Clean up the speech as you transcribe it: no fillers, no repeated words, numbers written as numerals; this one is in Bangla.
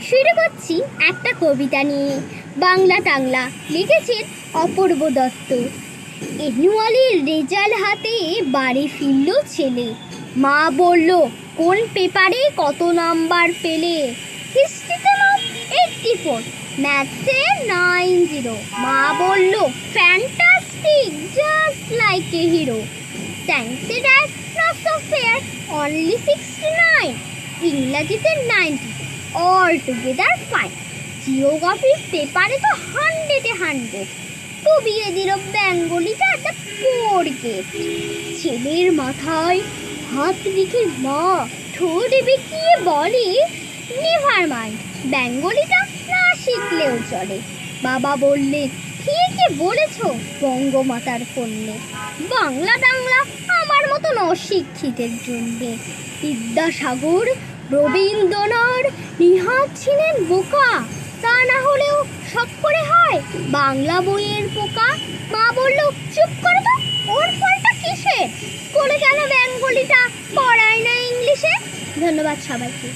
শুরু করছি একটা কবিতা নিয়ে। বাংলা টাংলা, লিখেছেন অপূর্ব দত্ত। অ্যানুয়ালের রেজাল্ট হাতে বাড়ি ফিরল ছেলে। মা বলল, কোন পেপারে কত নাম্বার পেলে? হিস্ট্রিতে মার্ক 84, ম্যাথসে 90। মা বলল, fantastic, just like a hero. সায়েন্সে dad, not so fair, only 69। ইংরাজিতে 90, অল টুগেদার ফাইন। জিওগ্রাফির পেপারে তো 100-এ 100। ডুবিয়ে দিল বেঙ্গলিটা একটা পোর গেট। ছেলের মাথায় হাত রেখে মা ঠোঁট বেঁকিয়ে বলে, নেভার মাইন্ড, বেঙ্গলিটা না শিখলেও চলে। বাবা বললে, ঠিকই বলেছ বঙ্গমাতার কন্যে। বাংলা টাংলা আমার মতন অশিক্ষিতের জন্যে। বিদ্যাসাগর, রবীন্দ্রনাথ, নিহাত ছিলেন বোকা, তা না হলেও সব করে হয় বাংলা বইয়ের পোকা। মা বলল, চুপ করো তো, ওর ফলটা কিসে? স্কুলে কেন বেঙ্গলিটা পড়ায় না ইংলিশে? ধন্যবাদ সবাইকে।